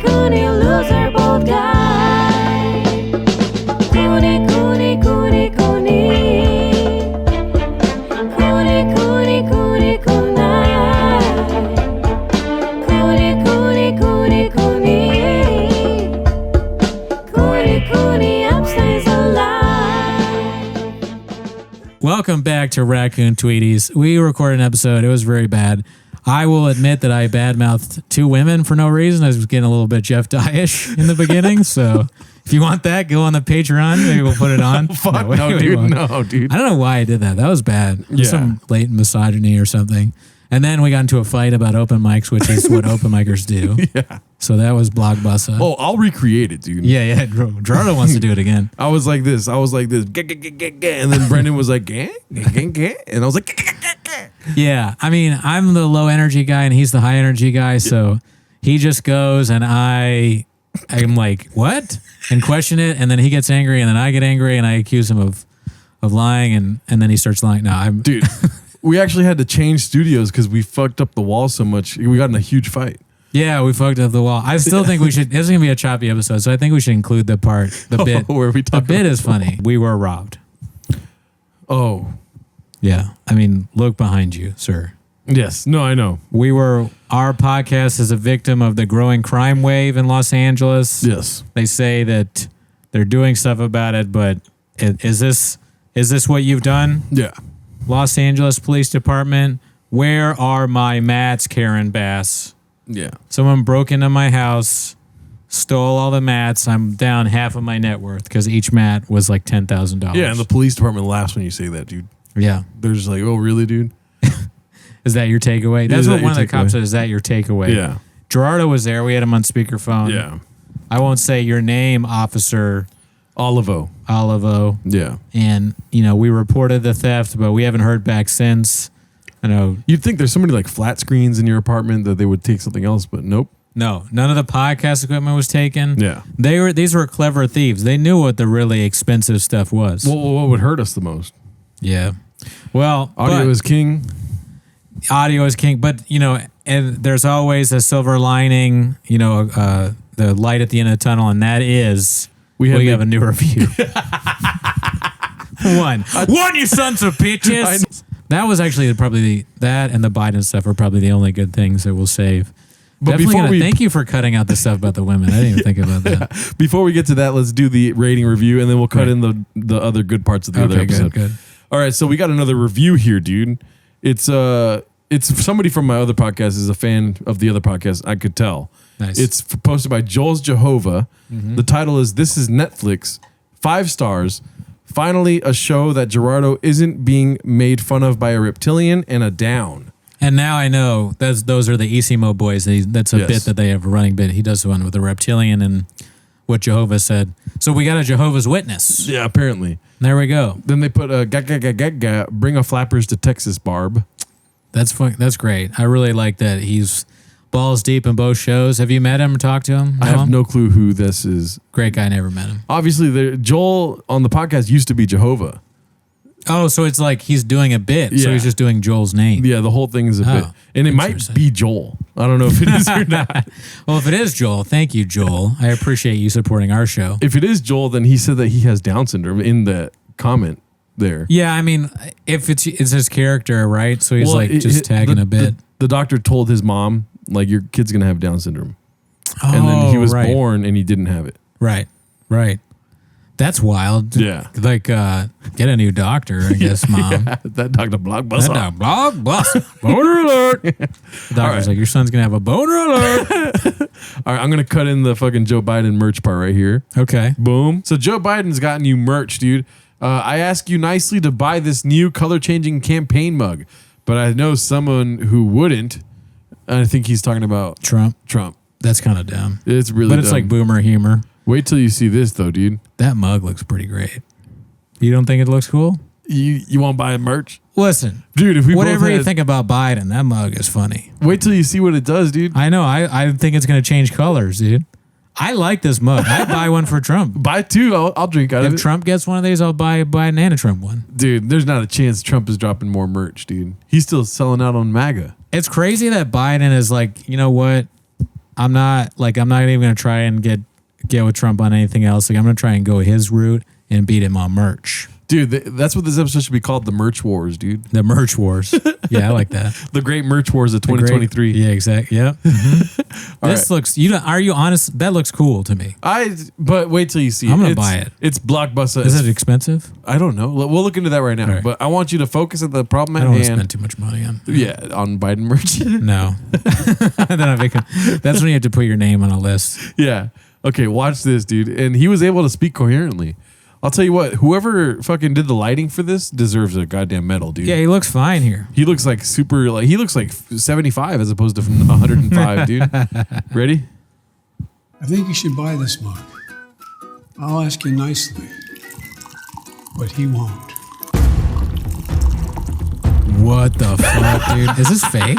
Cooney, loser, bold guy. Cooney, Cooney, Cooney, Cooney. Cooney, Cooney, Cooney, Cooney. Cooney, Cooney, Cooney, Cooney. Cooney, Cooney, upstays alive. Welcome back to Raccoon Tweeties. We recorded an episode. It was very bad. I will admit that I badmouthed two women for no reason. I was getting a little bit Jeff Dye-ish in the beginning. So if you want that, go on the Patreon. Maybe we'll put it on. Fuck no, dude. No, dude. I don't know why I did that. That was bad. It was Yeah. some latent misogyny or something. And then we got into a fight about open mics, which is what open micers do. Yeah. So that was Blockbuster. Oh, I'll recreate it, dude. Yeah. Gerardo wants to do it again. I was like this. And then Brendan was like, "Gah, gah, gah," and I was like, "Gah, gah, gah." Yeah. I mean, I'm the low energy guy and he's the high energy guy. So he just goes and I'm like, what? And question it. And then he gets angry and then I get angry and I accuse him of lying. And then he starts lying. No, I'm Dude, we actually had to change studios because we fucked up the wall so much. We got in a huge fight. Yeah, we fucked up the wall. I still think we should. This is gonna be a choppy episode, so I think we should include the bit where we The talk bit is funny. We were robbed. Oh, Yeah, I mean, look behind you, sir. yes. No, I know. Our podcast is a victim of the growing crime wave in Los Angeles. Yes. They say that they're doing stuff about it, but is this what you've done? Yeah. Los Angeles Police Department, where are my mats, Karen Bass? Yeah. Someone broke into my house, stole all the mats. I'm down half of my net worth because each mat was like $10,000. Yeah, and the police department laughs when you say that, dude. Yeah. They're just like, "Oh, really, dude?" Is that your takeaway? That's Is what that one of your the cops takeaway? said. Is that your takeaway? Yeah. Gerardo was there. We had him on speakerphone. Yeah. I won't say your name, Officer Olivo. Olivo. Yeah. And, we reported the theft, but we haven't heard back since. I know. You'd think there's so many like flat screens in your apartment that they would take something else, but nope. No, none of the podcast equipment was taken. Yeah. These were clever thieves. They knew what the really expensive stuff was. Well, what would hurt us the most? Yeah. Well, Audio is king. Audio is king, but and there's always a silver lining, the light at the end of the tunnel, and that is we have a new review. One, you sons of bitches. That was actually probably that and the Biden stuff are probably the only good things that we'll save. But Definitely thank you for cutting out the stuff about the women. I didn't even think about that. Before we get to that, let's do the rating review, and then we'll cut in the other good parts of the other episode. Good. All right, so we got another review here, dude. It's somebody from my other podcast is a fan of the other podcast. I could tell. Nice. It's posted by Joel's Jehovah. Mm-hmm. The title is "This is Netflix." 5 stars. Finally, a show that Gerardo isn't being made fun of by a reptilian and a down. And now I know those are the Isimo boys. That's a Yes. bit that they have a running bit. He does one with the reptilian and what Jehovah said. So we got a Jehovah's Witness. Yeah, apparently. There we go. Then they put bring a flappers to Texas, Barb. That's great. I really like that he's balls deep in both shows. Have you met him or talked to him? I have no clue who this is. Great guy. Never met him. Obviously, Joel on the podcast used to be Jehovah. Oh, so it's like he's doing a bit. So Yeah. he's just doing Joel's name. Yeah, the whole thing is a bit. And it might Interesting. be Joel. I don't know if it is or not. Well, if it is Joel, thank you, Joel. I appreciate you supporting our show. If it is Joel, then he said that he has Down syndrome in the comment there. Yeah, I mean, if it's his character, right? So he's tagging a bit. The doctor told his mom, like, your kid's going to have Down syndrome. And then he was born and he didn't have it. Right. That's wild. Yeah. Like, get a new doctor, I guess, Mom. Yeah, that Dr. Blockbuster. That Blockbuster. Boner alert. The doctor's like, your son's going to have a boner alert. All right, I'm going to cut in the fucking Joe Biden merch part right here. Okay. Boom. So Joe Biden's gotten you merch, dude. I ask you nicely to buy this new color-changing campaign mug, but I know someone who wouldn't. I think he's talking about Trump. Trump. That's kind of dumb. It's really But it's dumb. like boomer humor. Wait till you see this, though, dude. That mug looks pretty great. You don't think it looks cool? You want to buy merch? Listen, Dude, if we whatever both you had, think about Biden, that mug is funny. wait till you see what it does, dude. I know. I think it's going to change colors, dude. I like this mug. I'd buy one for Trump. Buy 2, I'll drink out of If it. Trump gets one of these, I'll buy a Biden and a Trump one. Dude, there's not a chance Trump is dropping more merch, dude. He's still selling out on MAGA. It's crazy that Biden is like, you know what? I'm not even gonna try and get with Trump on anything else. Like I'm gonna try and go his route and beat him on merch. Dude, that's what this episode should be called, the Merch Wars, dude. The merch wars. Yeah, I like that. The Great Merch Wars of 2023. Yeah, exactly. Yep. This looks. Are you honest? That looks cool to me. But wait till you see it. I'm gonna buy it. It's Blockbuster. Is it expensive? I don't know. We'll look into that right now. Right. But I want you to focus on the problem I at don't want to hand. spend too much money on. Yeah, on Biden merch. No. Then that's when you have to put your name on a list. Yeah. Okay, watch this, dude. And he was able to speak coherently. I'll tell you what, whoever fucking did the lighting for this deserves a goddamn medal, dude. Yeah, he looks fine here. He looks like he looks like 75 as opposed to 105, dude. Ready? I think you should buy this mug. I'll ask you nicely, but he won't. What the fuck, dude? Is this fake?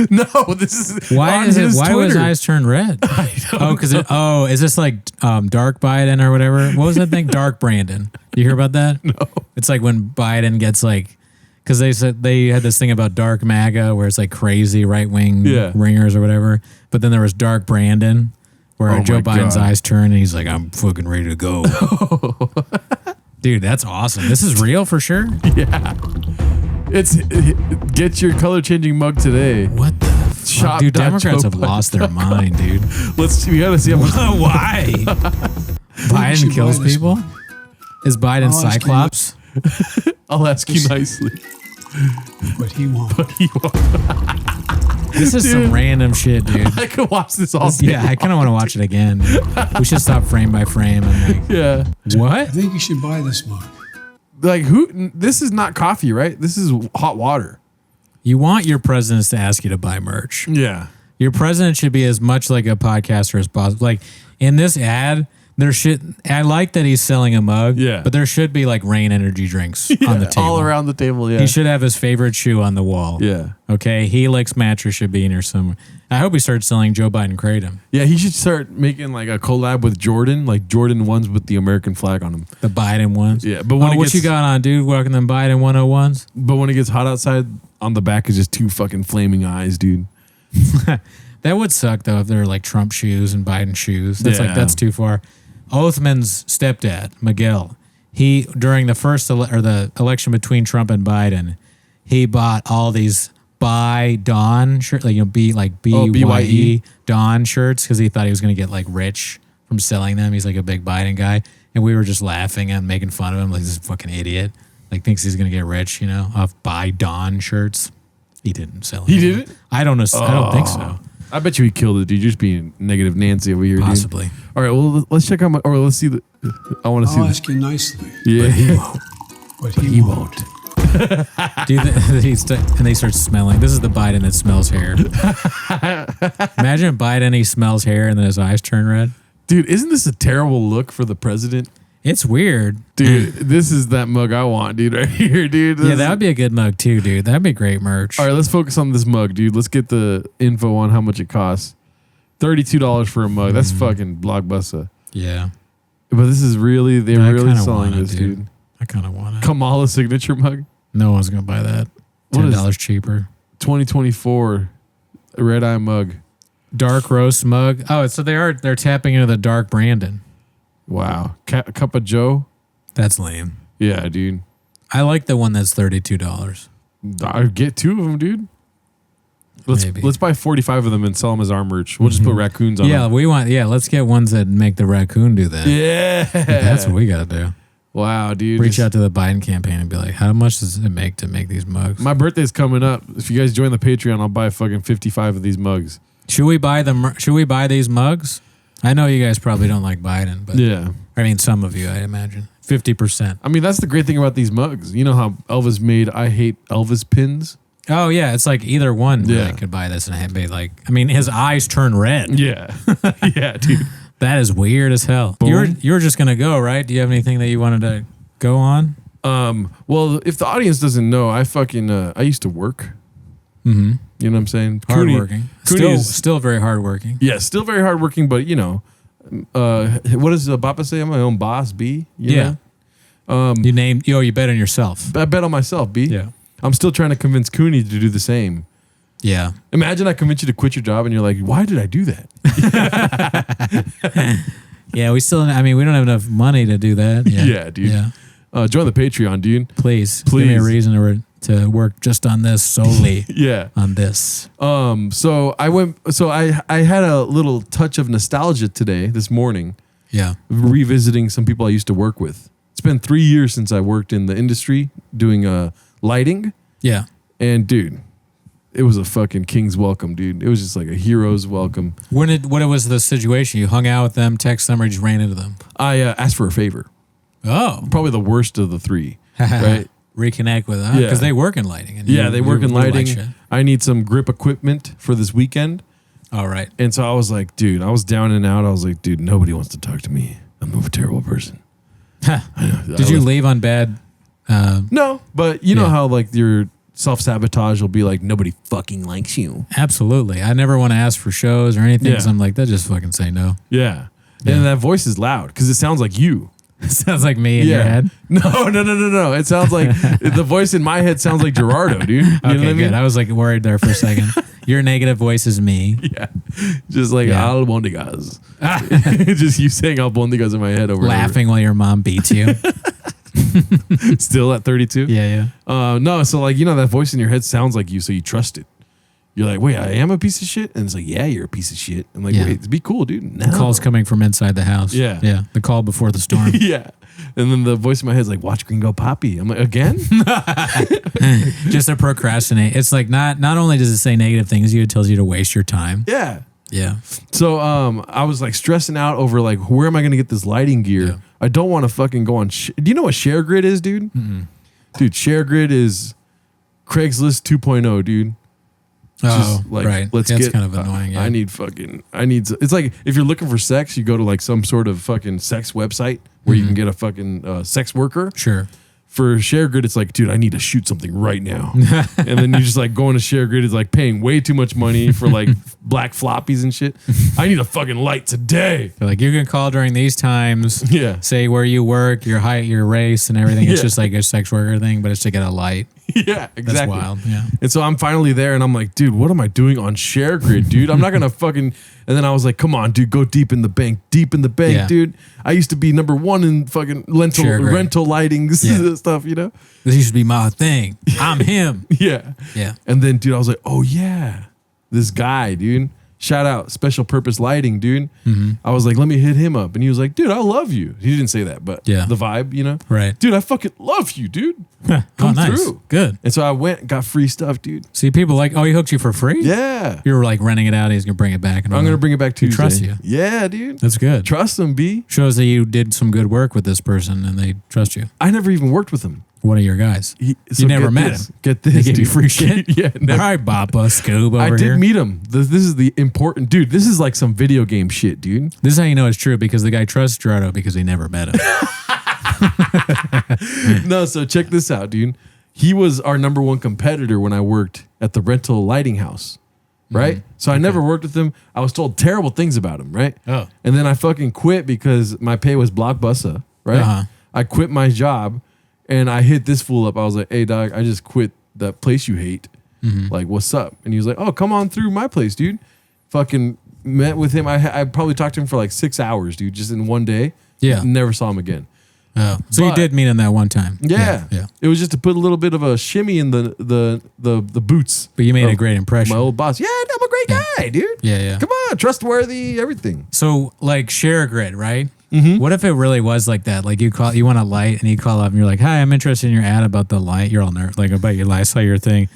No, this is Why on is it? his Why was Twitter. eyes turn red? Because is this like Dark Biden or whatever? What was that thing? Dark Brandon. You hear about that? No. It's like when Biden gets like, because they said they had this thing about Dark MAGA where it's like crazy right wing ringers or whatever. But then there was Dark Brandon where Oh Joe my Biden's God. eyes turn and he's like, I'm fucking ready to go. Dude, that's awesome. This is real for sure. It's get your color changing mug today. What the fuck? Shop Dude, dot Democrats Joe have lost their mind, dude. We gotta see how much. Why? Biden should kills buy this people? Is Biden I'll ask you- Cyclops? I'll ask you nicely. But he won't. This is some random shit, dude. I could watch this all day. Yeah, I kind of want to watch it again. We should stop frame by frame and like, Yeah. I what? think you should buy this mug. Like who? This is not coffee, right? This is hot water. You want your presidents to ask you to buy merch. Yeah. Your president should be as much like a podcaster as possible. Like in this ad, I like that he's selling a mug. Yeah. But there should be like Rain energy drinks on the table. All around the table. Yeah. He should have his favorite shoe on the wall. Yeah. Okay. Helix mattress should be in here somewhere. I hope he starts selling Joe Biden Kratom. Yeah. He should start making like a collab with Jordan, like Jordan ones with the American flag on them. The Biden ones. Yeah, but when it what gets- you got on, dude? Walking them Biden 101s? But when it gets hot outside, on the back is just two fucking flaming eyes, dude. That would suck though if they're like Trump shoes and Biden shoes. That's Yeah. that's too far. Oathman's stepdad, Miguel, he during the the election between Trump and Biden, he bought all these Buy Dawn shirts, like BYE Dawn shirts because he thought he was going to get like rich from selling them. He's like a big Biden guy, and we were just laughing and making fun of him like this fucking idiot. Like thinks he's going to get rich, off Buy Dawn shirts. He didn't sell. He any. didn't? I don't know. I don't think so. I bet you he killed it, dude. You're just being negative Nancy over here, dude. Possibly. All right, well, let's check out let's see the. I want to see I'll the. ask you nicely, Yeah. but he won't. Dude, and they start smelling. This is the Biden that smells hair. Imagine Biden, he smells hair and then his eyes turn red. Dude, isn't this a terrible look for the president? It's weird. Dude, this is that mug I want, dude, right here, dude. Yeah, that would be a good mug too, dude. That'd be great merch. All right, let's focus on this mug, dude. Let's get the info on how much it costs. $32 for a mug. That's fucking Blockbuster. Yeah. But this is really, they're I really kinda selling want it, this, dude. I kind of want it. Kamala signature mug. No one's going to buy that. What is- $10 cheaper. 2024 red eye mug. Dark roast mug. Oh, so they're tapping into the Dark Brandon. Wow. Cup of Joe. That's lame. Yeah, dude. I like the one that's $32. I'd get two of them, dude. Maybe. Let's buy 45 of them and sell them as our merch. We'll just put raccoons on Yeah, them. let's get ones that make the raccoon do that. Yeah. That's what we got to do. Wow, dude. Reach out to the Biden campaign and be like, how much does it make to make these mugs? My birthday's coming up. If you guys join the Patreon, I'll buy fucking 55 of these mugs. Should we buy these mugs? I know you guys probably don't like Biden, but Yeah. I mean, some of you, I imagine. 50%. I mean, that's the great thing about these mugs. You know how Elvis made I Hate Elvis pins? Oh, yeah. It's like either one really could buy this and be like, I mean, his eyes turn red. Yeah. Yeah, dude. That is weird as hell. Boom. You were just going to go, right? Do you have anything that you wanted to go on? Well, if the audience doesn't know, I fucking I used to work. Mm-hmm. You know what I'm saying? Hardworking. Cooney is- Still very hardworking. yeah, still very hardworking, but what does Bappa say? I'm my own boss, B. You know? You bet on yourself. I bet on myself, B. Yeah. I'm still trying to convince Cooney to do the same. Yeah. Imagine I convince you to quit your job and you're like, why did I do that? Yeah, we don't have enough money to do that. Yeah, Yeah, dude. Yeah. Join the Patreon, dude. Please. Give me a reason to work just on this solely. Yeah. On this. So I had a little touch of nostalgia this morning, Yeah. revisiting some people I used to work with. It's been 3 years since I worked in the industry doing lighting. Yeah. And dude, it was a fucking king's welcome, dude. It was just like a hero's welcome. What was the situation? You hung out with them, text them, or you just ran into them? I asked for a favor. Oh. Probably the worst of the three, right? Reconnect with them. Yeah. Because they work in lighting. And They work in light lighting. shit. I need some grip equipment for this weekend. All right. And so I was like, dude, I was down and out. I was like, dude, nobody wants to talk to me. I'm a terrible person. Did you leave on bad? No, but you know Yeah. how like your self-sabotage will be like, nobody fucking likes you. Absolutely. I never want to ask for shows or anything. Yeah. So I'm like, that just fucking say no. Yeah. Yeah. And that voice is loud because it sounds like you. It sounds like me in your head. No. It sounds like the voice in my head sounds like Gerardo, dude. You know what I mean? Good. I was like worried there for a second. Your negative voice is me. Yeah. Just like Yeah. albondigas. Just you saying albondigas in my head over and Laughing while your mom beats you. over. Still at 32? Yeah. No, so like, that voice in your head sounds like you, so you trust it. You're like, wait, I am a piece of shit? And it's like, yeah, you're a piece of shit. I'm like, Yeah. wait, be cool, dude. No. The call's coming from inside the house. Yeah. Yeah. The call before the storm. Yeah. And then the voice in my head is like, watch Gringo Poppy. I'm like, again? Just to procrastinate. It's like not only does it say negative things, it tells you to waste your time. Yeah. Yeah. So I was like stressing out over like, where am I going to get this lighting gear? Yeah. I don't want to fucking go on. Do you know what ShareGrid is, dude? Dude, ShareGrid is Craigslist 2.0, dude. Oh, Just, like, right. Let's That's get. kind of annoying. Yeah. It's like if you're looking for sex, you go to like some sort of fucking sex website where you can get a fucking sex worker. Sure. For ShareGrid, it's like, dude, I need to shoot something right now. And then you just like going to ShareGrid is like paying way too much money for like black floppies and shit. I need a fucking light today. They're like, you can call during these times. Yeah. Say where you work, your height, your race, and everything. It's Yeah. just like a sex worker thing, but it's to get a light. Yeah, exactly. That's wild. Yeah. And so I'm finally there and I'm like, dude, what am I doing on ShareGrid, dude? I'm not going to fucking. And then I was like, come on, dude, go deep in the bank, Yeah. dude. I used to be number one in fucking ShareGrid. rental lighting Yeah. stuff, you know? This used to be my thing. I'm him. Yeah. Yeah. And then, dude, I was like, oh, yeah, this guy, dude. Shout out, Special Purpose Lighting, dude. I was like, let me hit him up. And he was like, dude, I love you. He didn't say that, but Yeah. the vibe, you know? Right. Dude, I fucking love you, dude. Oh, Come nice. through. Good. And so I went and got free stuff, dude. See, people like, oh, he hooked you for free? Yeah. You were like renting it out. He's going to bring it back. And I'm going to bring it back Tuesday. trust you. Yeah, dude. That's good. Trust him, B. Shows that you did some good work with this person and they trust you. I never even worked with him. One of your guys. So You never get met this. him. Get this, They gave dude. you free shit? Yeah, All never. right, Bappa, Scoob over I here. did meet him. This is the important, dude. This is like some video game shit, dude. This is how you know it's true because the guy trusts Gerardo because he never met him. No, so check this out, dude. He was our number one competitor when I worked at the rental lighting house, right? So I never worked with him. I was told terrible things about him, right? Oh. And then I fucking quit because my pay was Blockbuster, right? Uh-huh. I quit my job and I hit this fool up. I was like, hey, dog, I just quit that place you hate. Like, what's up? And he was like, oh, come on through my place, dude. Fucking met with him. I probably talked to him for like 6 hours, dude, just in one day. Yeah. Never saw him again. Oh. So you But- did meet him that one time. Yeah. Yeah. It was just to put a little bit of a shimmy in the boots. But you made a of great impression. My old boss. Yeah, I'm a great guy, dude. Yeah. Come on, trustworthy, everything. So like ShareGrid, right? What if it really was like that? Like you want a light and you call up and you're like, hi, I'm interested in your ad about the light. You're all nervous, like about your light. I saw your thing.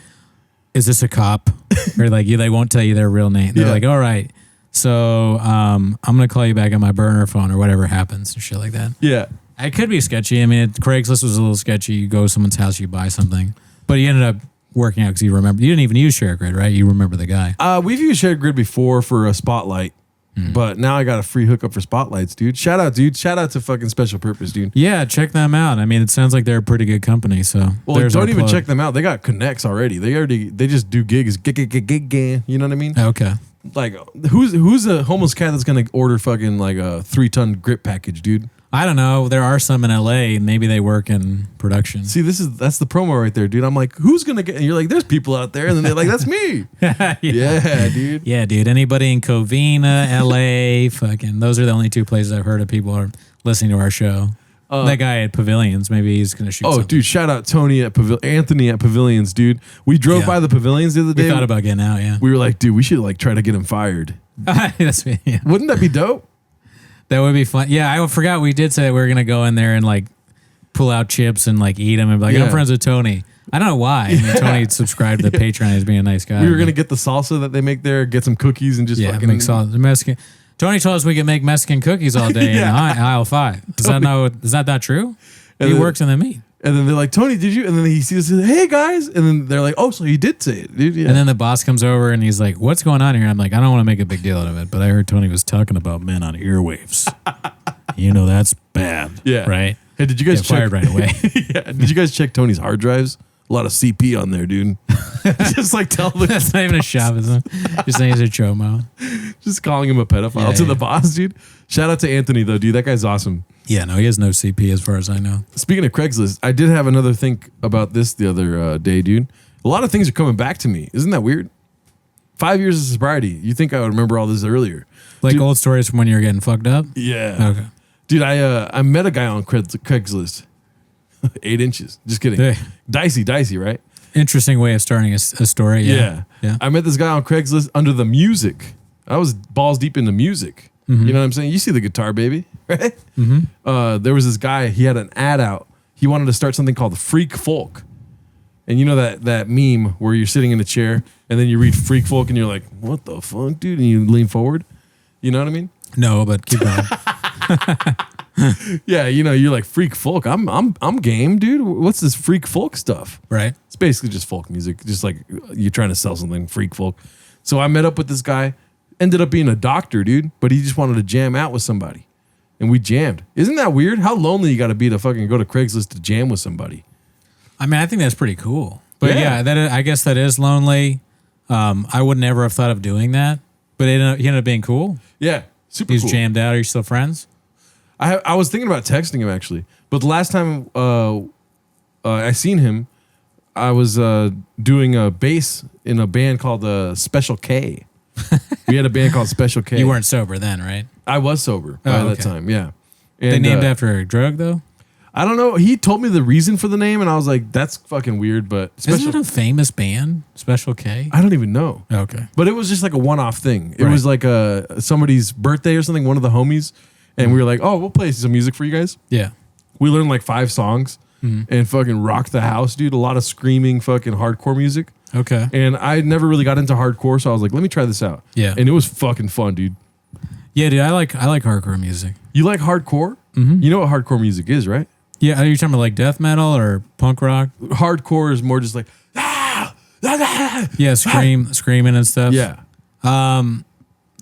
Is this a cop? Or like they won't tell you their real name. They're Yeah. like, all right. So I'm gonna call you back on my burner phone or whatever happens and shit like that. Yeah. It could be sketchy. I mean, Craigslist was a little sketchy. You go to someone's house, you buy something, but you ended up working out because you remember. You didn't even use ShareGrid, right? You remember the guy. We've used ShareGrid before for a spotlight. But now I got a free hookup for spotlights, dude. Shout out, dude. Shout out to fucking Special Purpose, dude. Yeah, check them out. I mean, it sounds like they're a pretty good company. So Well, there's don't our even plug. check them out. They got connects already. They just do gigs. Gig. You know what I mean? Okay. Like who's a homeless cat that's gonna order fucking like a 3-ton grip package, dude? I don't know. There are some in LA. Maybe they work in production. See, that's the promo right there, dude. I'm like, who's gonna get? And you're like, there's people out there, and then they're like, that's me. Yeah, dude. Yeah, dude. Anybody in Covina, LA, fucking. Those are the only two places I've heard of people are listening to our show. That guy at Pavilions, maybe he's gonna shoot. Oh, something. dude! Shout out Tony at Anthony at Pavilions, dude. We drove Yeah. by the Pavilions the other day. We thought about getting out. Yeah, We were like, dude, we should like try to get him fired. That's me. Yeah. Wouldn't that be dope? That would be fun. Yeah, I forgot we did say we were gonna go in there and like pull out chips and like eat them and be like, Yeah. I'm friends with Tony. I don't know why. I mean, Tony subscribed to the Patreon as being a nice guy. We were gonna get the salsa that they make there, get some cookies, and just fucking make sauce. Mexican. Tony told us we could make Mexican cookies all day in aisle 5. Is that not true? And He then- works in the meat. And then they're like, Tony, did you? And then he sees, hey guys, and then they're like, oh, so you did say it, dude. Yeah. And then the boss comes over and he's like, what's going on here? I'm like, I don't want to make a big deal out of it, but I heard Tony was talking about men on earwaves. That's bad. Yeah. Right? Hey, did you guys Get fired right away. Yeah. Did you guys check Tony's hard drives? A lot of CP on there, dude. Just like tell the, That's not even a shop, is it? Just saying he's a chomo. just calling him a pedophile Yeah, to the yeah. boss, dude. Shout out to Anthony though, dude. That guy's awesome. Yeah, no, he has no CP as far as I know. Speaking of Craigslist, I did have another think about this the other day, dude. A lot of things are coming back to me. Isn't that weird? 5 years of sobriety. You think I would remember all this earlier? Like Dude. old stories from when you were getting fucked up? Yeah. Okay. Dude, I met a guy on Craigslist. 8 inches. Just kidding. Hey. Dicey, right? Interesting way of starting a story. Yeah. Yeah. I met this guy on Craigslist under the music. I was balls deep into music. Mm-hmm. You know what I'm saying? You see the guitar, baby, right? There was this guy. He had an ad out. He wanted to start something called Freak Folk. And you know that meme where you're sitting in a chair and then you read Freak Folk and you're like, what the fuck, dude? And you lean forward. You know what I mean? No, but keep going. Yeah, you're like Freak Folk. I'm game, dude. What's this Freak Folk stuff? Right. It's basically just folk music, just like you're trying to sell something, Freak Folk. So I met up with this guy, ended up being a doctor, dude, but he just wanted to jam out with somebody. And we jammed. Isn't that weird? How lonely you got to be to fucking go to Craigslist to jam with somebody? I mean, I think that's pretty cool. But Yeah. I guess that is lonely. I would never have thought of doing that, but he ended up being cool. Yeah, super He's cool. jammed out. Are you still friends? I was thinking about texting him actually, but the last time I seen him, I was doing a bass in a band called Special K. We had a band called Special K. You weren't sober then, right? I was sober by Oh, that okay. time. Yeah. And, They named after a drug, though? I don't know. He told me the reason for the name, and I was like, "That's fucking weird." But Isn't it a famous band, Special K? I don't even know. Okay. But it was just like a one-off thing. It Right. was like somebody's birthday or something. One of the homies, and we were like, "Oh, we'll play some music for you guys." Yeah. We learned like 5 songs and fucking rocked the house, dude. A lot of screaming, fucking hardcore music. Okay. And I never really got into hardcore, so I was like, "Let me try this out." Yeah. And it was fucking fun, dude. Yeah, dude, I like hardcore music. You like hardcore? You know what hardcore music is, right? Yeah, are you talking about like death metal or punk rock? Hardcore is more just like Yeah, screaming and stuff. yeah.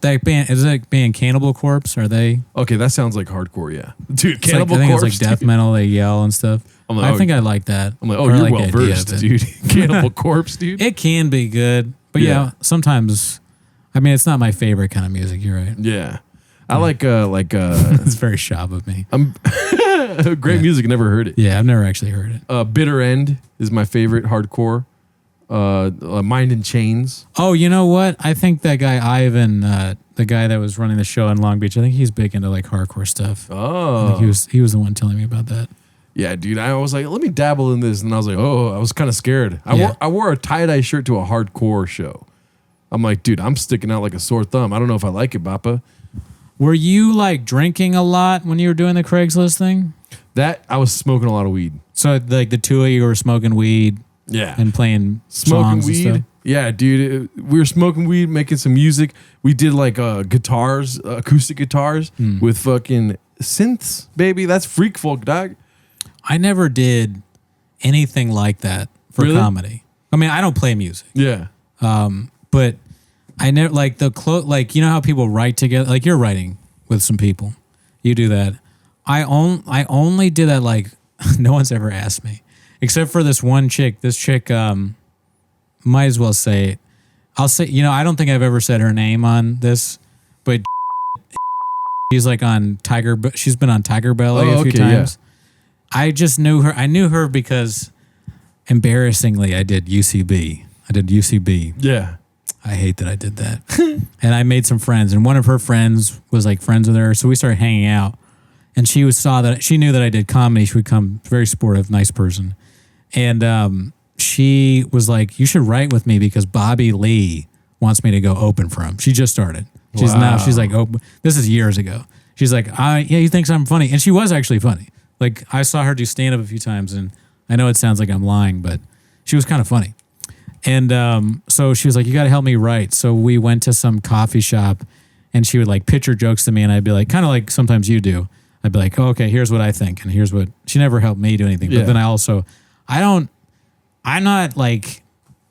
That band is it band Cannibal Corpse? Are they? Okay, that sounds like hardcore, yeah. Dude, It's like, Cannibal I think Corpse. it's like death dude. metal. They yell and stuff. I'm like, I oh, think I like that. I'm like, oh, Or I you're like well the idea versed, of it. dude. Cannibal Corpse, dude. It can be good, but Yeah. yeah, sometimes. I mean, it's not my favorite kind of music. You're right. Yeah. I like It's very shop of me. great music, never heard it. Yeah, I've never actually heard it. Bitter End is my favorite hardcore. Mind in Chains. Oh, you know what? I think that guy Ivan, the guy that was running the show in Long Beach, I think he's big into like hardcore stuff. I Oh. think he was the one telling me about that. Yeah, dude. I was like, let me dabble in this. And I was like, oh, I was kind of scared. Yeah. I wore a tie-dye shirt to a hardcore show. I'm like, dude, I'm sticking out like a sore thumb. I don't know if I like it, Bappa. Were you like drinking a lot when you were doing the Craigslist thing? That, I was smoking a lot of weed. So like the two of you were smoking weed Yeah. and playing Smoking songs and weed. stuff? Yeah, dude. We were smoking weed, making some music. We did like guitars, acoustic guitars with fucking synths, baby. That's freak folk, dog. I never did anything like that for Really? comedy. I mean, I don't play music, Yeah. but I never like like you know how people write together. Like you're writing with some people, you do that. I only did that like no one's ever asked me except for this one chick. This chick, might as well say it. I'll say I don't think I've ever said her name on this, but She's like on she's been on Tiger Belly a few okay, yeah. times. I just knew her. I knew her because embarrassingly I did UCB. Yeah. I hate that I did that. And I made some friends, and one of her friends was like friends with her, so we started hanging out. And she knew that I did comedy. She would come, very supportive, nice person. And she was like, "You should write with me because Bobby Lee wants me to go open for him." She just started. She's like, "Oh, this is years ago." She's like, "Yeah, he thinks I'm funny," and she was actually funny. Like I saw her do stand up a few times, and I know it sounds like I'm lying, but she was kind of funny. And so she was like, "You got to help me write." So we went to some coffee shop, and she would like pitch her jokes to me, and I'd be like, kind of like sometimes you do. I'd be like, "Oh, okay, here's what I think," and here's what. She never helped me do anything, but then I'm not like,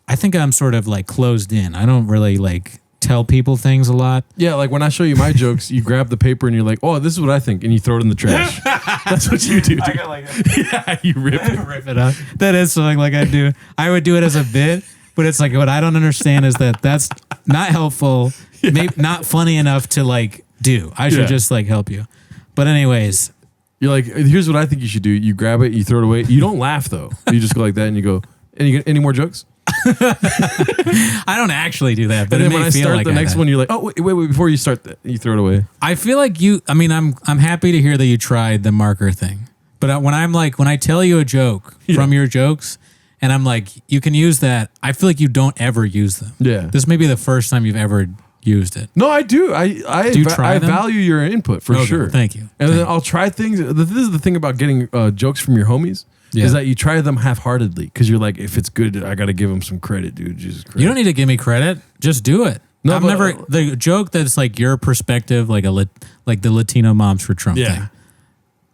I think I'm sort of like closed in. I don't really like tell people things a lot. Yeah, like when I show you my jokes, you grab the paper and you're like, "Oh, this is what I think," and you throw it in the trash. That's what you do. Dude. Like that. Yeah, you rip it. Rip it up. That is something like I do. I would do it as a bit, but it's like what I don't understand is that that's not helpful, maybe not funny enough to like do. I should just like help you. But anyways, You're like, "Here's what I think you should do." You grab it, you throw it away. You don't laugh though. You just go like that and you go, any more jokes? I don't actually do that. But And it then when may I feel start like the next one, you're like, "Oh, wait, before you start that, you throw it away." I feel like I'm happy to hear that you tried the marker thing. But when I tell you a joke from your jokes, and I'm like, you can use that, I feel like you don't ever use them. Yeah. This may be the first time you've ever used it. No, I do. I Do you try I them? value your input for Okay, sure. thank you. And Thank then I'll try things. This is the thing about getting jokes from your homies is that you try them half-heartedly because you're like, if it's good, I got to give them some credit, dude. Jesus Christ. You don't need to give me credit. Just do it. No, I've but- never the joke that's like your perspective, like like the Latino moms for Trump Yeah. thing.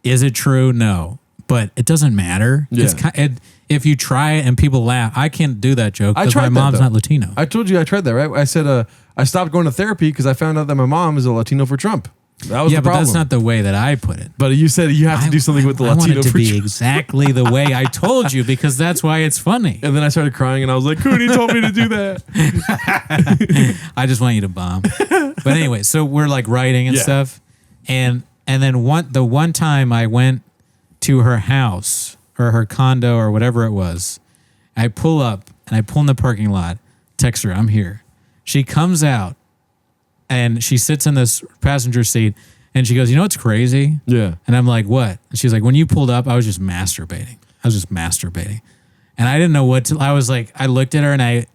Is it true? No, but it doesn't matter. Yeah. If you try it and people laugh, I can't do that joke I because my tried that, mom's though. not Latino. I told you I tried that, right? I said I stopped going to therapy because I found out that my mom is a Latino for Trump. That was Yeah, the but problem. that's not the way that I put it. But you said you have to do something with the I want Latino it to for be Trump. exactly the way I told you because that's why it's funny. And then I started crying and I was like, Cooney told me to do that. I just want you to bomb. But anyway, so we're like writing and Yeah. stuff, and then the one time I went to her house or her condo or whatever it was, I pull up and I pull in the parking lot, text her, "I'm here." She comes out and she sits in this passenger seat and she goes, "You know what's crazy?" Yeah. And I'm like, "What?" And she's like, "When you pulled up, I was just masturbating. And I didn't know what to, I was like, I looked at her and I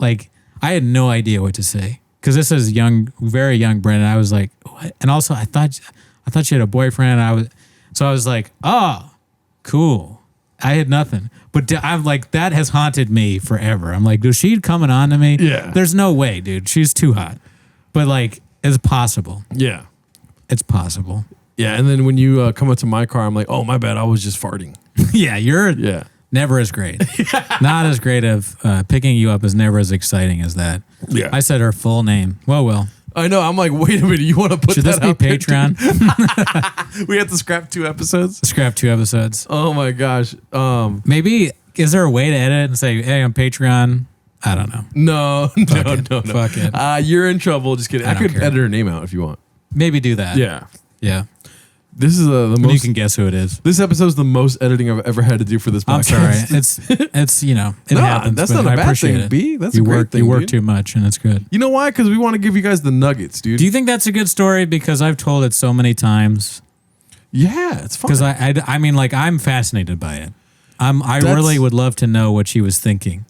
had no idea what to say. Cause this is very young Brandon. I was like, what? And also I thought she had a boyfriend. So I was like, oh, cool. I had nothing. But I'm like, that has haunted me forever. I'm like, is she coming on to me? Yeah. There's no way, dude. She's too hot. But like, it's possible. Yeah. It's possible. Yeah. And then when you come up to my car, I'm like, oh, my bad. I was just farting. Yeah, you're Yeah. never as great. Not as great of picking you up is never as exciting as that. Yeah. I said her full name. Well. I know. I'm like, wait a minute. You want to put Should this that be out there, Patreon? too? We have to scrap 2 episodes. Scrap 2 episodes. Oh my gosh. Maybe, is there a way to edit and say, hey, I'm Patreon? I don't know. No. Fuck it. You're in trouble. Just kidding. I don't could care. edit her name out if you want. Maybe do that. Yeah. Yeah. This is the You most. can guess who it is. This episode is the most editing I've ever had to do for this podcast. I'm sorry. It's it Nah, happens. that's but not a I bad appreciate thing, it. B. That's you a great work, thing, You work dude. too much, and it's good. You know why? Because we want to give you guys the nuggets, dude. Do you think that's a good story? Because I've told it so many times. Yeah, it's fun. Because I mean, like, I'm fascinated by it. I That's- really would love to know what she was thinking.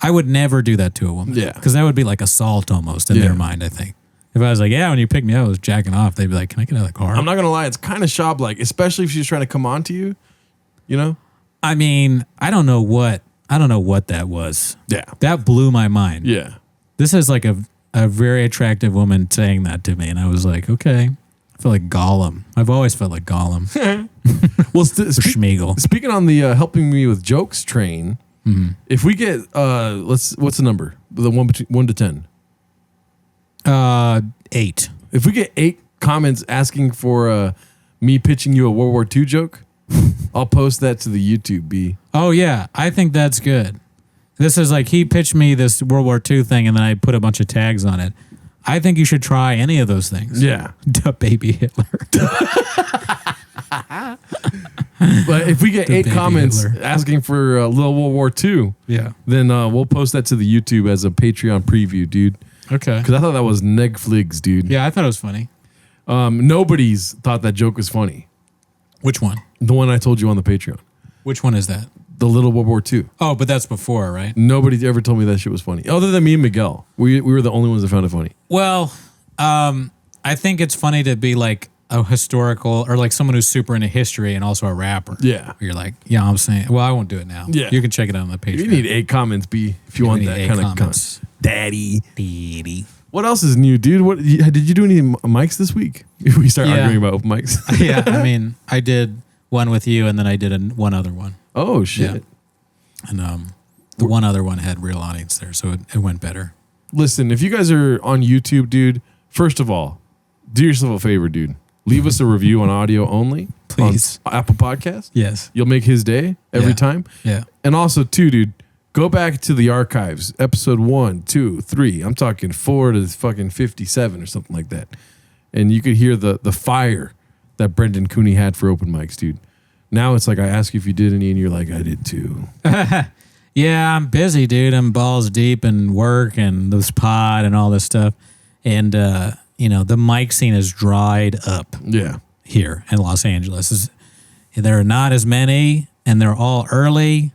I would never do that to a woman. Yeah. Because that would be like assault almost in Yeah. their mind, I think. If I was like, yeah, when you picked me up, I was jacking off, they'd be like, can I get out of the car? I'm not gonna lie, it's kind of shop-like, especially if she's trying to come on to you. You know? I mean, I don't know what that was. Yeah. That blew my mind. Yeah. This is like a very attractive woman saying that to me. And I was like, okay. I feel like Gollum. I've always felt like Gollum. Well, Schmeagol. speaking on the helping me with jokes train, if we get what's the number? The 1 to 10. 8. If we get 8 comments asking for me pitching you a World War II joke, I'll post that to the YouTube. B. Oh, yeah. I think that's good. This is like he pitched me this World War II thing and then I put a bunch of tags on it. I think you should try any of those things. Yeah. Duh, baby Hitler. But if we get The 8 baby comments Hitler. asking for Little World War II, Yeah. then we'll post that to the YouTube as a Patreon preview, dude. Okay. Because I thought that was Netflix, dude. Yeah, I thought it was funny. Nobody's thought that joke was funny. Which one? The one I told you on the Patreon. Which one is that? The Little World War II. Oh, but that's before, right? Nobody ever told me that shit was funny. Other than me and Miguel. We were the only ones that found it funny. Well, I think it's funny to be like a historical or like someone who's super into history and also a rapper. Yeah. You're like, yeah, I'm saying, well, I won't do it now. Yeah. You can check it out on the Patreon. You need 8 comments, B, if you want need that 8 kind of comments. Daddy. Daddy. What else is new, dude? What did you do any mics this week? We start Yeah. arguing about open mics. Yeah, I mean, I did one with you and then I did one other one. Oh shit. Yeah. And the one other one had real audience there, so it went better. Listen, if you guys are on YouTube, dude, first of all, do yourself a favor, dude. Leave us a review on audio only. Please. On Apple Podcast. Yes. You'll make his day every Yeah. time. Yeah. And also, too, dude, go back to the archives, episode 1, 2, 3. I'm talking 4 to fucking 57 or something like that. And you could hear the fire that Brendan Cooney had for open mics, dude. Now it's like I ask you if you did any, and you're like, I did too. Yeah, I'm busy, dude. I'm balls deep in work and this pod and all this stuff. And, the mic scene is dried up Yeah. here in Los Angeles. There are not as many, and they're all early.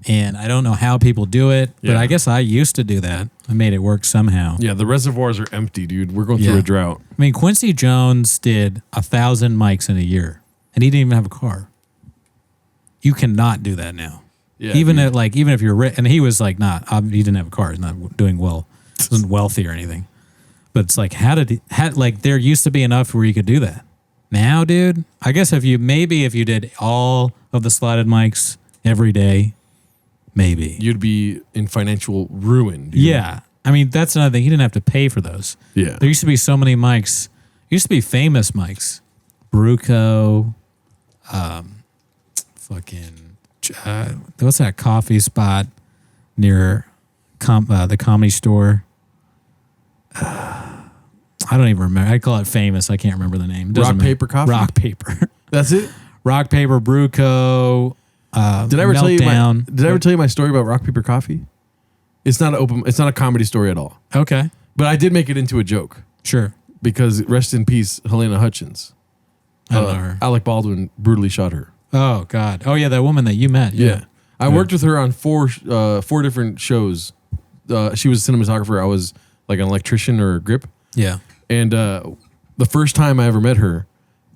And I don't know how people do it, but Yeah. I guess I used to do that. I made it work somehow. Yeah, the reservoirs are empty, dude. We're going through Yeah. a drought. I mean, Quincy Jones did 1,000 mics in a year, and he didn't even have a car. You cannot do that now. Yeah, even dude. even if you're rich, and he was like he didn't have a car. He's not doing well. He wasn't wealthy or anything. But it's like, there used to be enough where you could do that. Now, dude, I guess if you did all of the slotted mics every day, maybe. You'd be in financial ruin, dude. Yeah. I mean, that's another thing. He didn't have to pay for those. Yeah. There used to be so many mics. There used to be famous mics. Bruco, what's that coffee spot near the Comedy Store? I don't even remember. I call it famous. I can't remember the name. It doesn't Rock, matter. Paper, Coffee? Rock, Paper. That's it? Rock, Paper, Bruco. Did I ever tell you Meltdown. my story about Rock Paper Coffee? It's not a comedy story at all. Okay. But I did make it into a joke Sure. because rest in peace, Helena Hutchins. I don't know her. Alec Baldwin brutally shot her. Oh, God. Oh, yeah, that woman that you met. Yeah. I worked with her on four different shows. She was a cinematographer. I was like an electrician or a grip. Yeah. And the first time I ever met her,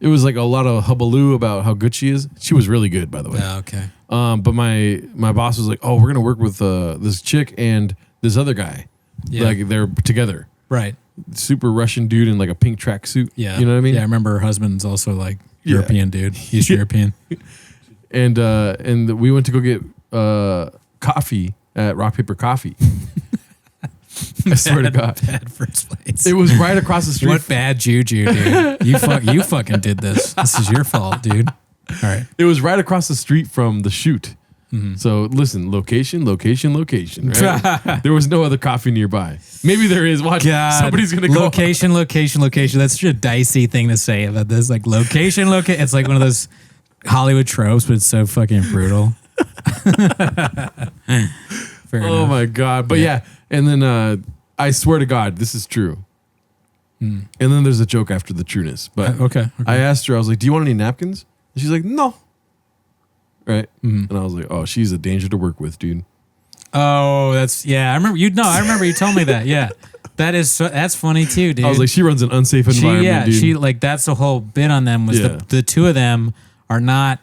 it was like a lot of hubbaloo about how good she is. She was really good, by the way. Yeah, okay. But my boss was like, "Oh, we're gonna work with this chick and this other guy. Yeah. Like they're together. Right. Super Russian dude in like a pink tracksuit. Yeah. you know what I mean. Yeah, I remember her husband's also like Yeah. European dude. He's Yeah. European. And we went to go get coffee at Rock Paper Coffee. I swear to God, Bad first place. it was right across the street. What bad juju, dude? You fucking did this. This is your fault, dude. All right. It was right across the street from the shoot. So listen, location. Right? There was no other coffee nearby. Maybe there is. Watch, somebody's gonna go. Location. That's such a dicey thing to say about this. Like location. It's like one of those Hollywood tropes, but it's so fucking brutal. Fair Oh enough. my God! But yeah, and then I swear to God, this is true. And then there's a joke after the trueness. But Okay. I asked her, I was like, "Do you want any napkins?" And she's like, "No." Right? And I was like, "Oh, she's a danger to work with, dude." Oh, I remember I remember you told me that. Yeah. That's funny too, dude. I was like, "She runs an unsafe environment, dude." That's the whole bit on them was Yeah. the two of them are not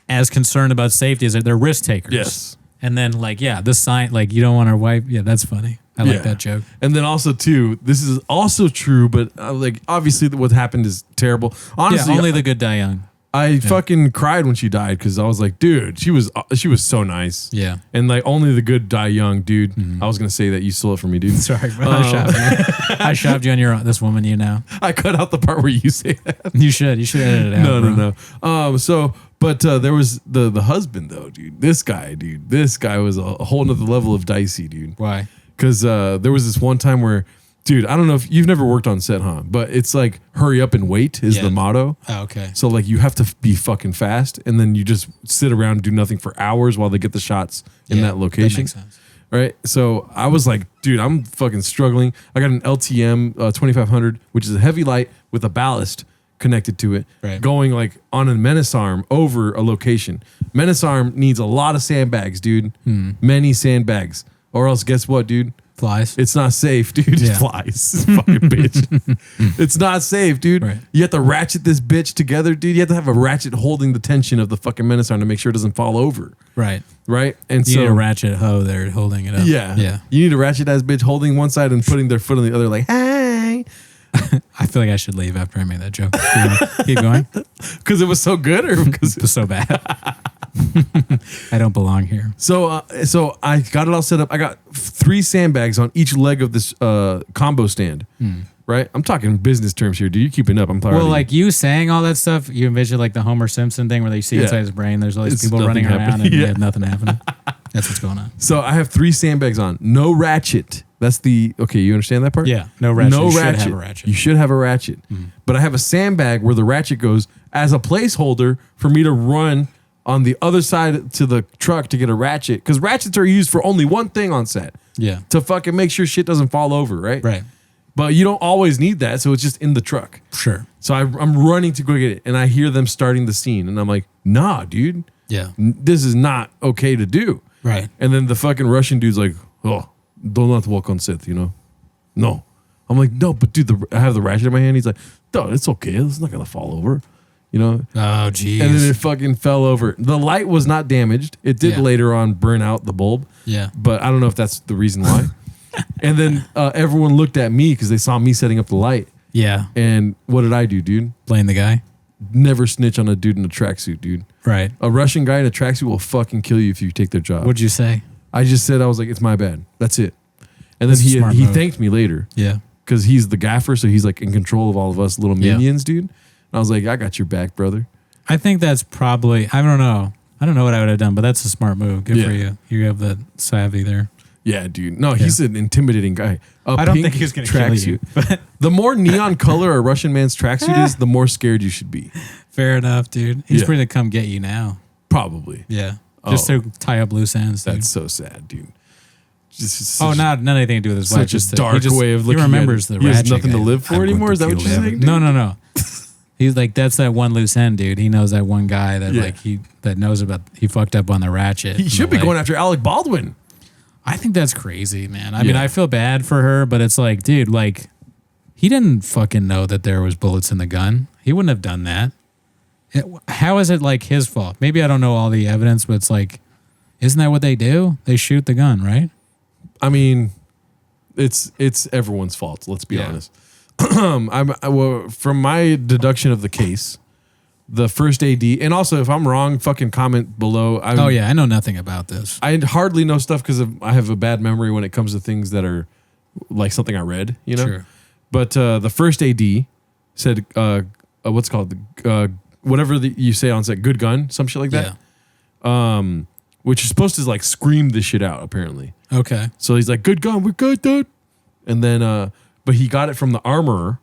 as concerned about safety as they're risk takers. Yes. And then the sign, you don't want to wipe. Yeah, that's funny. I Yeah. like that joke. And then also too, this is also true, but obviously what happened is terrible. Honestly, Yeah, only the good die young. I fucking cried when she died because I was like, dude, she was so nice. Yeah. And only the good die young, dude. I was gonna say that you stole it from me, dude. Sorry, bro. I shoved you on this woman you know. I cut out the part where you say that. You should edit it out. No. But there was the husband though, dude. This guy was a whole nother level of dicey, dude. Why? Because there was this one time where Dude, I don't know if you've never worked on set, huh? But it's like hurry up and wait is Yeah. the motto. Oh, okay. So like you have to be fucking fast, and then you just sit around and do nothing for hours while they get the shots in Yeah, that location. makes sense. Right. So I was like, dude, I'm fucking struggling. I got an LTM 2500, which is a heavy light with a ballast connected to it, Right. going like on a menace arm over a location. Menace arm needs a lot of sandbags, dude. Many sandbags. Or else guess what, dude? Flies. It's not safe, dude. Yeah. It flies. Fucking bitch. It's not safe, dude. Right. You have to ratchet this bitch together, dude. You have to have a ratchet holding the tension of the fucking menace arm to make sure it doesn't fall over. Right. Right? And You so need a ratchet hoe there holding it up. yeah. Yeah. You need a ratchet ass bitch holding one side and putting their foot on the other, like, hey. I feel like I should leave after I made that joke. Keep going. Because it was so good or because It's so bad. I don't belong here. so I got it all set up. I got 3 sandbags on each leg of this combo stand. Right? I'm talking business terms here, dude. You keeping up. I'm Well, already- like you saying all that stuff, you envision like the Homer Simpson thing where they see Yeah. inside his brain. There's all these It's people nothing running around happening. and Yeah. they have nothing happening. That's what's going on. So I have 3 sandbags on. No ratchet. That's the okay. You understand that part? Yeah, no ratchet. No You should ratchet. have a ratchet. You should have a ratchet. But I have a sandbag where the ratchet goes as a placeholder for me to run on the other side to the truck to get a ratchet. Because ratchets are used for only one thing on set, Yeah. to fucking make sure shit doesn't fall over, right? Right. But you don't always need that, so it's just in the truck. Sure. So I'm running to go get it, and I hear them starting the scene, and I'm like, nah, dude, Yeah. this is not okay to do. Right. And then the fucking Russian dude's like, oh, do not walk on set, you know? No. I'm like, no, but dude, I have the ratchet in my hand. He's like, no, it's okay. It's not going to fall over, you know? Oh, geez. And then it fucking fell over. The light was not damaged. It did Yeah. later on burn out the bulb, yeah. but I don't know if that's the reason why. And then everyone looked at me because they saw me setting up the light. Yeah. And what did I do, dude? Blame the guy. Never snitch on a dude in a tracksuit, dude. Right. A Russian guy in a tracksuit will fucking kill you if you take their job. What'd you say? I just said, I was like, it's my bad. That's it. And That's a then smart he move. thanked me later Yeah. because he's the gaffer. So he's like in control of all of us little Yeah. minions, dude. And I was like, I got your back, brother. I think that's probably, I don't know. I don't know what I would have done, but that's a smart move. Good Yeah. for you. You have the savvy there. Yeah, dude. No, he's an intimidating guy. A I don't pink think he's going to kill you. tracksuit. The more neon color a Russian man's tracksuit is, the more scared you should be. Fair enough, dude. He's Yeah. free to come get you now. Probably. Yeah. Just to tie up loose ends. Dude. That's so sad, dude. Just Oh, not anything to do with his wife. such Just a that dark he just, way of he looking at remembers it. the He has ratchet nothing to guy. live for I'm anymore? going Is that to what kill you're him. saying? No, no, no. He's like, that's that one loose end, dude. He knows that one guy that Yeah. that knows about, he fucked up on the ratchet. He in should be LA. going after Alec Baldwin. I think that's crazy, man. I mean, Yeah. I feel bad for her, but it's like, dude, like, he didn't fucking know that there was bullets in the gun. He wouldn't have done that. How is it like his fault? Maybe I don't know all the evidence, but it's like, isn't that what they do? They shoot the gun, right? I mean, it's everyone's fault. Let's be Yeah. honest. Well, from my deduction of the case, the first AD, and also if I'm wrong, fucking comment below. Oh yeah, I know nothing about this. I hardly know stuff because I have a bad memory when it comes to things that are like something I read, you know. Sure. But the first AD said, what's it called, whatever you say on set, good gun, some shit like that. Yeah. Which is supposed to like scream this shit out apparently. Okay. So he's like, good gun, we're good, dude. And then, but he got it from the armorer,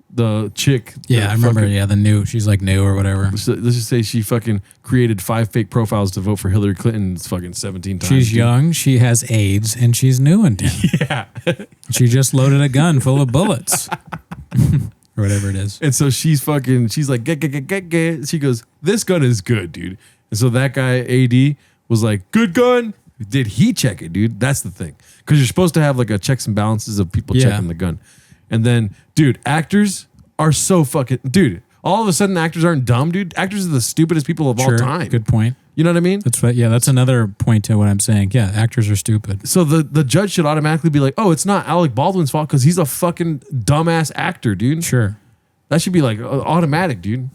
the chick. Yeah, that I remember. fucking- Yeah, the new. She's like new or whatever. So let's just say she fucking created 5 fake profiles to vote for Hillary Clinton fucking 17 times. She's dude. young. She has AIDS, and she's new in town. Yeah. She just loaded a gun full of bullets, or whatever it is. And so she's like, get. She goes, this gun is good, dude. And so that guy, AD, was like, good gun. Did he check it, dude? That's the thing. Because you're supposed to have like a checks and balances of people Yeah. checking the gun. And then, dude, actors are so fucking, dude, all of a sudden actors aren't dumb, dude. Actors are the stupidest people of all Sure. time. Good point. You know what I mean? That's what. Yeah, that's another point to what I'm saying. Yeah, actors are stupid. So the judge should automatically be like, oh, it's not Alec Baldwin's fault because he's a fucking dumbass actor, dude. Sure. That should be like automatic, dude.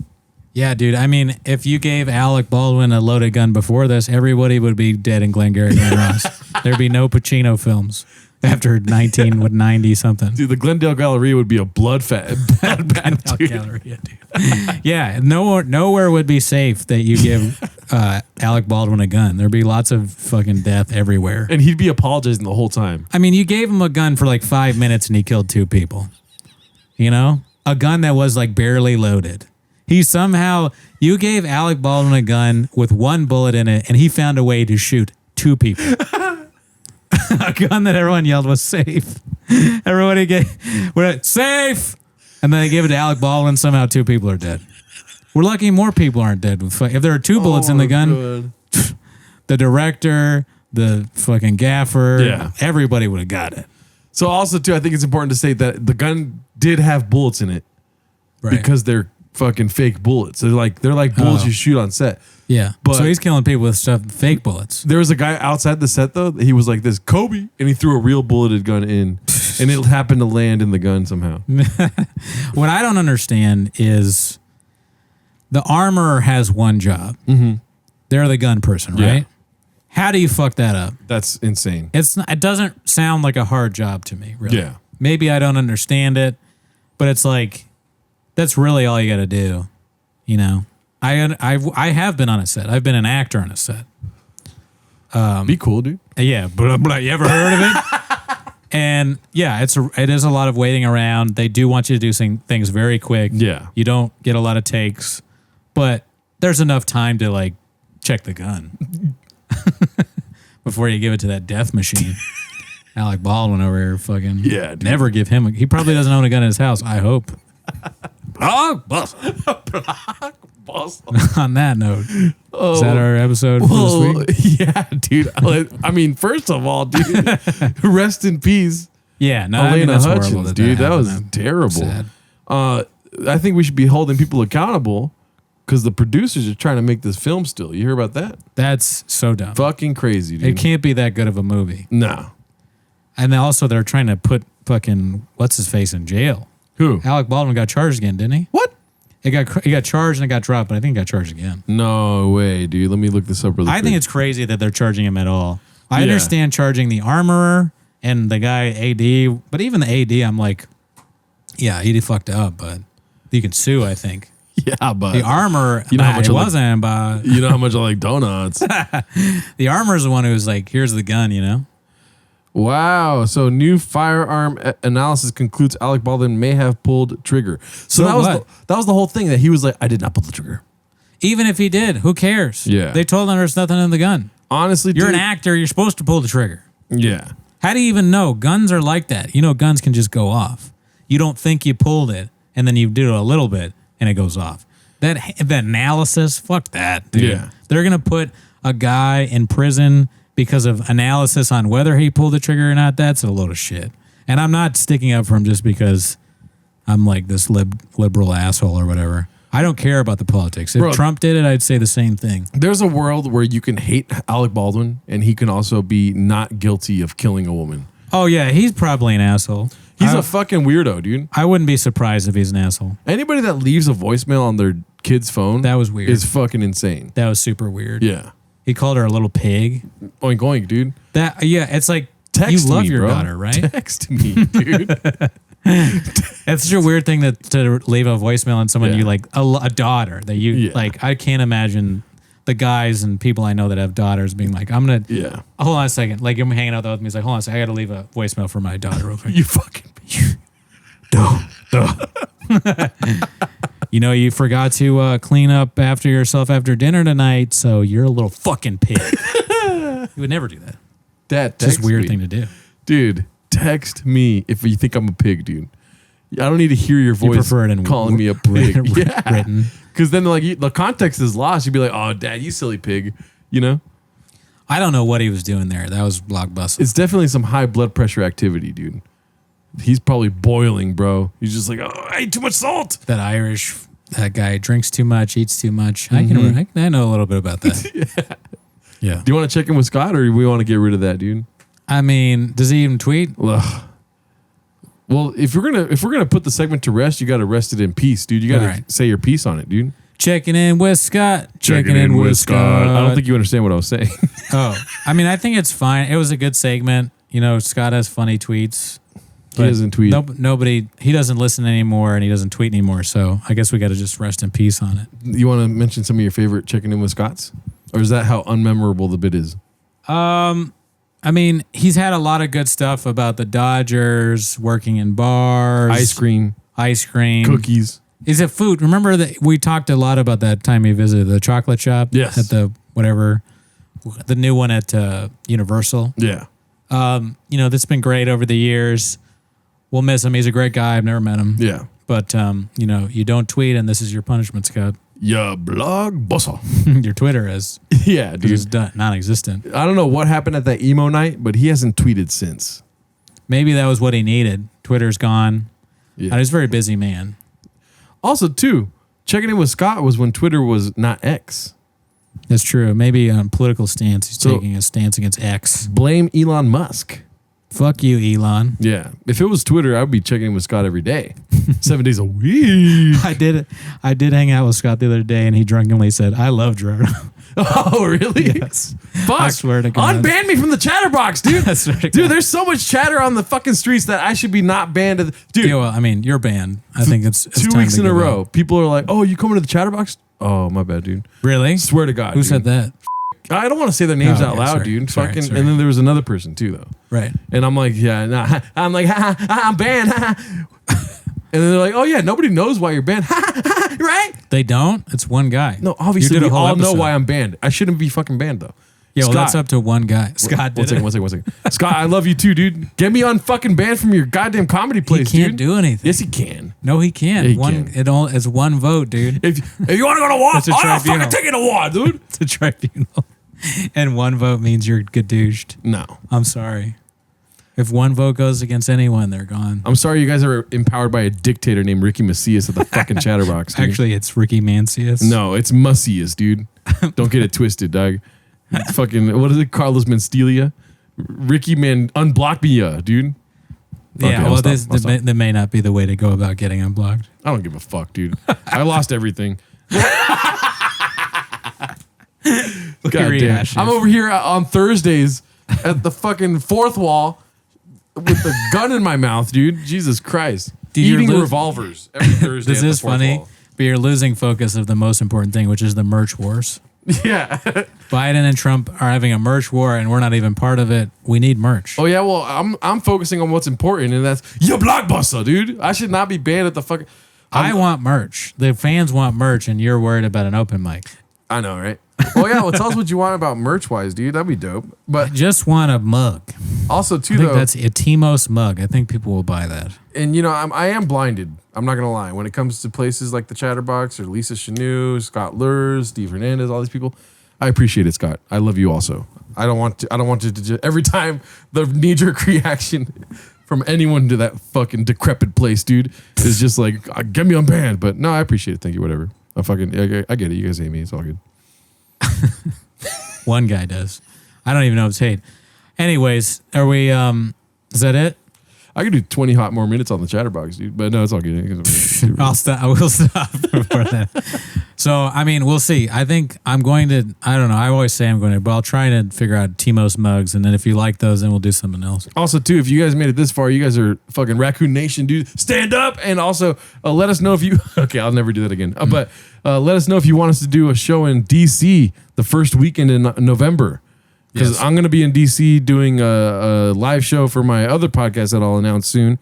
Yeah, dude. I mean, if you gave Alec Baldwin a loaded gun before this, everybody would be dead in Glengarry Glen Ross. There'd be no Pacino films after 90 something. Dude, the Glendale Galleria would be a bloodbath, dude. Galleria, dude. Yeah, nowhere would be safe that you give Alec Baldwin a gun. There'd be lots of fucking death everywhere. And he'd be apologizing the whole time. I mean, you gave him a gun for like 5 minutes and he killed 2 people. You know? A gun that was like barely loaded. You gave Alec Baldwin a gun with 1 bullet in it and he found a way to shoot 2 people. A gun that everyone yelled was safe. Everybody we're safe! And then they gave it to Alec Baldwin. Somehow 2 people are dead. We're lucky more people aren't dead. If there are 2 bullets in the gun, the director, the fucking gaffer, everybody would have got it. So also too, I think it's important to state that the gun did have bullets in it because they're fucking fake bullets. They're like bullets you shoot on set. Yeah, But- so he's killing people with fake bullets. There was a guy outside the set though. He was like this Kobe, and he threw a real bulleted gun in, and it happened to land in the gun somehow. What I don't understand is the armorer has one job. Mm-hmm. They're the gun person, right? Yeah. How do you fuck that up? That's insane. It doesn't sound like a hard job to me, really. Yeah. Maybe I don't understand it, but it's like that's really all you got to do. You know, I have been on a set. I've been an actor on a set. Be cool, dude. Yeah, blah, blah. You ever heard of it? And yeah, it is a lot of waiting around. They do want you to do things very quick. Yeah. You don't get a lot of takes, but there's enough time to like check the gun before you give it to that death machine. Alec Baldwin over here fucking dude. never give him he probably doesn't own a gun in his house, I hope. On that note, is that our episode for this week? Yeah, dude. I mean, first of all, dude, rest in peace, Yeah, no, I mean, Elena that's Hutchins, horrible dude. That happened, was man. terrible. Sad. I think we should be holding people accountable because the producers are trying to make this film still. You hear about that? That's so dumb. Fucking crazy, dude. It can't be that good of a movie. No. And then also they're trying to put fucking what's his face in jail. Who? Alec Baldwin got charged again, didn't he? What? He got charged and it got dropped, but I think he got charged again. No way, dude. Let me look this up really I quick. think it's crazy that they're charging him at all. I Yeah. understand charging the armorer and the guy AD, but even the AD, I'm like, yeah, he fucked up, but you can sue, I think. Yeah, but The armorer, You know how much it I like- wasn't, but you know how much I like donuts. the armorer is the one who's like, here's the gun, you know? Wow. So new firearm analysis concludes Alec Baldwin may have pulled trigger. So that was what? that was the whole thing, that he was like, I did not pull the trigger. Even if he did, who cares? Yeah. They told him there's nothing in the gun. Honestly, You're dude, an actor, you're supposed to pull the trigger. Yeah. How do you even know? Guns are like that. You know, guns can just go off. You don't think you pulled it, and then you do it a little bit, and it goes off. That analysis, fuck that, dude. Yeah. They're going to put a guy in prison because of analysis on whether he pulled the trigger or not. That's a load of shit. And I'm not sticking up for him just because I'm like this liberal asshole or whatever. I don't care about the politics. If Bro. Trump did it, I'd say the same thing. There's a world where you can hate Alec Baldwin and he can also be not guilty of killing a woman. Oh, yeah, he's probably an asshole. He's a fucking weirdo, dude. I wouldn't be surprised if he's an asshole. Anybody that leaves a voicemail on their kid's phone, That was weird. is fucking insane. That was super weird. Yeah. He called her a little pig. Oink oink, dude. That it's like Text you love me, your bro. daughter, right? Text me, dude. It's such a weird thing to leave a voicemail on someone Yeah. you like, a daughter that you Yeah. like. I can't imagine the guys and people I know that have daughters being like, I'm gonna Yeah. hold on a second. Like I'm hanging out with me. He's like, hold on a second. I got to leave a voicemail for my daughter real quick. You fucking You know, you forgot to clean up after yourself after dinner tonight, so you're a little fucking pig. You would never do that. Dad, It's just text a weird me. thing to do. Dude, text me if you think I'm a pig, dude. I don't need to hear your You voice prefer it in calling me a pig. written. Because then like the context is lost. You'd be like, oh, Dad, you silly pig. You know? I don't know what he was doing there. That was blockbuster. It's definitely some high blood pressure activity, dude. He's probably boiling, bro. He's just like, oh, I ate too much salt. That guy drinks too much, eats too much. I know a little bit about that. Yeah. Do you want to check in with Scott, or do we want to get rid of that, dude? I mean, does he even tweet? Ugh. Well, if we're gonna put the segment to rest, you got to rest it in peace, dude. You got to All right. say your piece on it, dude. Checking in with Scott. Checking in with Scott. I don't think you understand what I was saying. Oh, I mean, I think it's fine. It was a good segment. You know, Scott has funny tweets. He doesn't tweet. He doesn't listen anymore and he doesn't tweet anymore. So I guess we got to just rest in peace on it. You want to mention some of your favorite checking in with Scotts? Or is that how unmemorable the bit is? I mean, he's had a lot of good stuff about the Dodgers, working in bars, Ice cream, cookies. Is it food? Remember that we talked a lot about that time he visited the chocolate shop? Yes. At the whatever, the new one at Universal. Yeah. You know, that's been great over the years. We'll miss him. He's a great guy. I've never met him. Yeah. But, you know, you don't tweet and this is your punishment, Scott. Yeah, blog bossa. Your Twitter is Yeah, is dude. non-existent. I don't know what happened at that emo night, but he hasn't tweeted since. Maybe that was what he needed. Twitter's gone. Yeah. He's a very busy man. Also, too, checking in with Scott was when Twitter was not X. That's true. Maybe on political stance, he's So- taking a stance against X. Blame Elon Musk. Fuck you, Elon. Yeah. If it was Twitter, I'd be checking in with Scott every day. 7 days a week. I did hang out with Scott the other day, and he drunkenly said, "I love Gerardo." Oh, really? Yes. Fuck. I swear to God. Unban me from the chatterbox, dude. I swear to Dude, God. there's so much chatter on the fucking streets that I should be not banned. Dude, Yeah, well, I mean, you're banned. I think it's 2 time weeks to in a give row, up. people are like, "Oh, you coming to the chatterbox?" Oh, my bad, dude. Really? Swear to God. Who dude. said that? I don't want to say their names Oh, out okay, loud, sorry. dude. Sorry, Fucking, sorry. and then there was another person too, though. Right. And I'm like, yeah, nah. I'm like, I'm banned. And then they're like, oh yeah, nobody knows why you're banned, right? They don't. It's one guy. No, obviously You did we a whole all know episode. why I'm banned. I shouldn't be fucking banned though. Yeah, well, Scott. that's up to one guy. Scott did it. One second. Scott, I love you too, dude. Get me on fucking banned from your goddamn comedy He place, can't dude. do anything. Yes, he can. No, he can't. Yeah, he one. can. It's one vote, dude. If you want to go to war, It's a I'm not tribunal. fucking taking a war, dude. It's a tribunal, and one vote means you're gadooshed. No. I'm sorry. If one vote goes against anyone, they're gone. I'm sorry you guys are empowered by a dictator named Ricky Macias at the fucking chatterbox, dude. Actually, it's Ricky Mancius. No, it's Macias, dude. Don't get it twisted, dog. Fucking, what is it? Carlos Menstelia? Ricky unblock me, dude. Yeah, Okay, I'll well, stop. that may not be the way to go about getting unblocked. I don't give a fuck, dude. I lost everything. Look God at your damn. reaction. I'm over here on Thursdays at the fucking fourth wall with the gun in my mouth, dude. Jesus Christ. Dude, you're Eating lo- revolvers every Thursday. This at the is fourth funny, wall. but you're losing focus of the most important thing, which is the merch wars. Yeah. Biden and Trump are having a merch war, and we're not even part of it. We need merch. Oh yeah, well, I'm focusing on what's important, and that's your blockbuster, dude. I should not be banned at the fucking. I want merch. The fans want merch, and you're worried about an open mic. I know, right? Oh yeah, well, tell us what you want about merch wise, dude. That'd be dope. I But just want a mug. also too, I think though, that's a Timos mug. I think people will buy that. and you know, I am blinded. I'm not gonna lie. When it comes to places like the Chatterbox or Lisa Chanou, Scott Lurs, Steve Hernandez, all these people, I appreciate it, Scott. I love you also. I don't want to just, every time the knee jerk reaction from anyone to that fucking decrepit place, dude, is just like, get me unbanned. But no, I appreciate it. Thank you. Whatever. I get it. You guys hate me. It's all good. One guy does. I don't even know if it's hate. Anyways, are we? Is that it? I could do 20 hot more minutes on the Chatterbox, dude. But no, it's all good. I'll stop. I will stop before that. So, I mean, we'll see. I think I'm going to. I don't know. I always say I'm going to, but I'll try to figure out Timos mugs, and then if you like those, then we'll do something else. Also, too, if you guys made it this far, you guys are fucking Raccoon Nation, dude. Stand up. And also, let us know if you. Okay, I'll never do that again. But let us know if you want us to do a show in DC the first weekend in November. Because Yes. I'm going to be in DC doing a live show for my other podcast that I'll announce soon.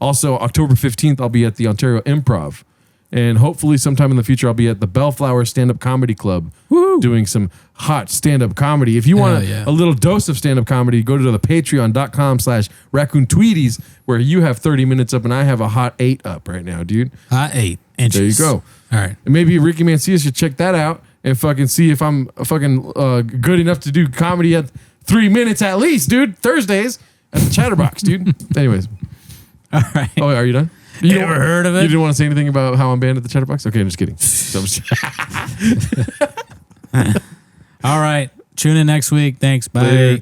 Also, October 15th, I'll be at the Ontario Improv. And hopefully sometime in the future, I'll be at the Bellflower Stand-Up Comedy Club doing some hot stand-up comedy. If you want Hell yeah. a little dose of stand-up comedy, go to the patreon.com/Raccoon Tweeties, where you have 30 minutes up and I have a hot 8 up right now, dude. 8 inches. There you go. All right. And maybe Ricky Mancias should check that out and fucking see if I'm fucking good enough to do comedy at 3 minutes at least, dude. Thursdays at the Chatterbox, dude. Anyways. All right. Oh, are you done? You ever heard of it? You didn't want to say anything about how I'm banned at the Chatterbox? Okay, I'm just kidding. All right. Tune in next week. Thanks. Bye. Later.